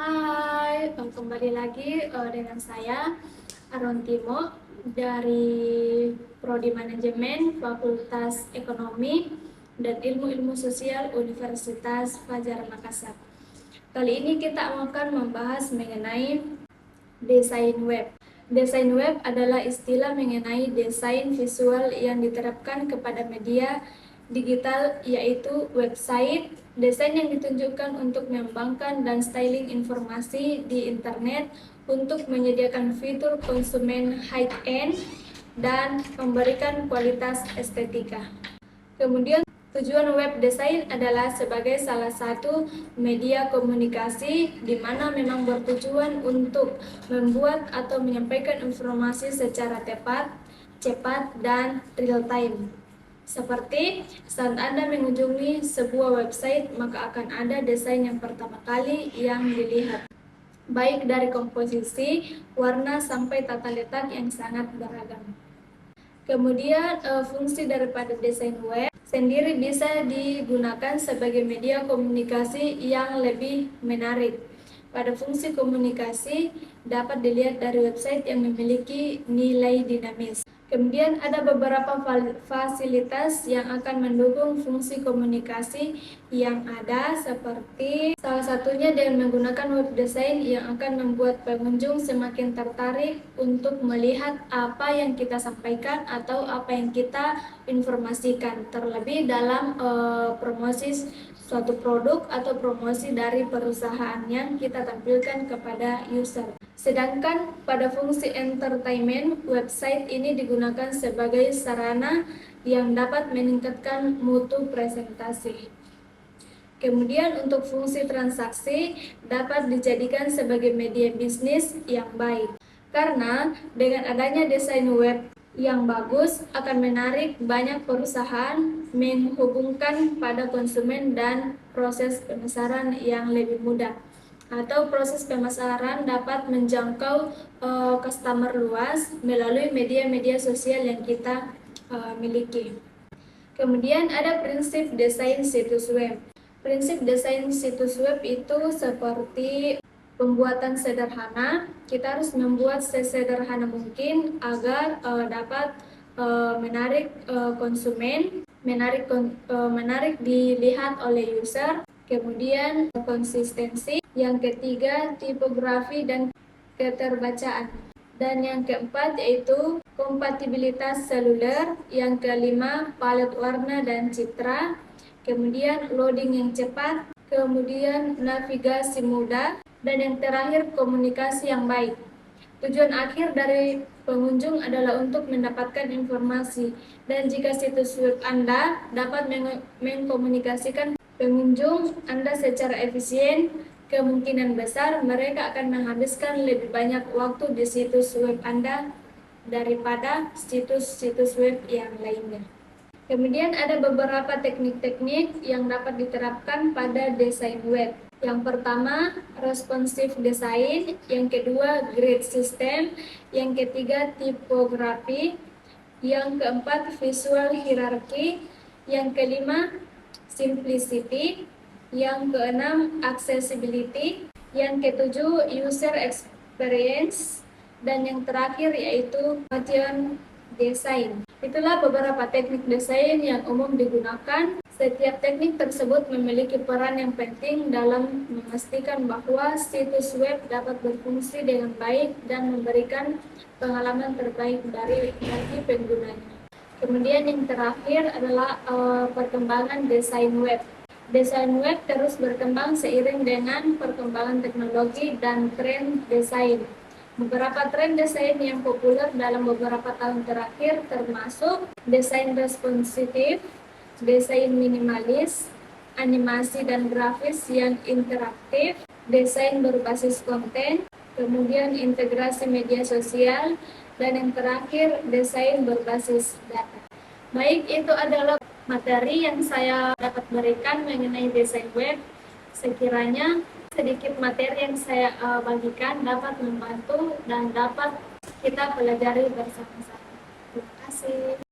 Hai, kembali lagi dengan saya Aron Timo dari Prodi Manajemen Fakultas Ekonomi dan Ilmu-Ilmu Sosial Universitas Fajar Makassar. Kali ini kita akan membahas mengenai desain web. Desain web adalah istilah mengenai desain visual yang diterapkan kepada media digital, yaitu website. Desain yang ditunjukkan untuk mengembangkan dan styling informasi di internet untuk menyediakan fitur konsumen high-end dan memberikan kualitas estetika. Kemudian tujuan web design adalah sebagai salah satu media komunikasi di mana memang bertujuan untuk membuat atau menyampaikan informasi secara tepat, cepat, dan real time. Seperti saat Anda mengunjungi sebuah website, maka akan ada desain yang pertama kali yang dilihat, baik dari komposisi, warna, sampai tata letak yang sangat beragam. Kemudian fungsi daripada desain web sendiri bisa digunakan sebagai media komunikasi yang lebih menarik. Pada fungsi komunikasi dapat dilihat dari website yang memiliki nilai dinamis. Kemudian ada beberapa fasilitas yang akan mendukung fungsi komunikasi yang ada, seperti salah satunya dengan menggunakan web design yang akan membuat pengunjung semakin tertarik untuk melihat apa yang kita sampaikan atau apa yang kita informasikan, terlebih dalam promosi suatu produk atau promosi dari perusahaan yang kita tampilkan kepada user. Sedangkan pada fungsi entertainment, website ini digunakan sebagai sarana yang dapat meningkatkan mutu presentasi. Kemudian untuk fungsi transaksi dapat dijadikan sebagai media bisnis yang baik. Karena dengan adanya desain web yang bagus akan menarik banyak perusahaan menghubungkan pada konsumen dan proses pemasaran yang lebih mudah. Atau proses pemasaran dapat menjangkau customer luas melalui media-media sosial yang kita miliki. Kemudian ada prinsip desain situs web. Prinsip desain situs web itu seperti pembuatan sederhana. Kita harus membuat sesederhana mungkin agar dapat menarik konsumen, menarik dilihat oleh user. Kemudian konsistensi. Yang ketiga, tipografi dan keterbacaan. Dan yang keempat yaitu kompatibilitas seluler. Yang kelima, palet warna dan citra. Kemudian loading yang cepat. Kemudian navigasi mudah. Dan yang terakhir, komunikasi yang baik. Tujuan akhir dari pengunjung adalah untuk mendapatkan informasi. Dan jika situs web Anda dapat mengkomunikasikan pengunjung Anda secara efisien, kemungkinan besar mereka akan menghabiskan lebih banyak waktu di situs web Anda daripada situs-situs web yang lainnya. Kemudian ada beberapa teknik-teknik yang dapat diterapkan pada desain web. Yang pertama, responsive design. Yang kedua, grid system. Yang ketiga, tipografi. Yang keempat, visual hierarchy. Yang kelima, simplicity. Yang keenam, accessibility. Yang ketujuh, user experience. Dan yang terakhir yaitu motion design. Itulah beberapa teknik desain yang umum digunakan. Setiap teknik tersebut memiliki peran yang penting dalam memastikan bahwa situs web dapat berfungsi dengan baik dan memberikan pengalaman terbaik bagi penggunanya. Kemudian yang terakhir adalah perkembangan desain web. Desain web terus berkembang seiring dengan perkembangan teknologi dan tren desain. Beberapa tren desain yang populer dalam beberapa tahun terakhir termasuk desain responsif, desain minimalis, animasi dan grafis yang interaktif, desain berbasis konten, kemudian integrasi media sosial, dan yang terakhir desain berbasis data. Baik, itu adalah materi yang saya dapat berikan mengenai desain web. Sekiranya sedikit materi yang saya bagikan dapat membantu dan dapat kita pelajari bersama-sama. Terima kasih.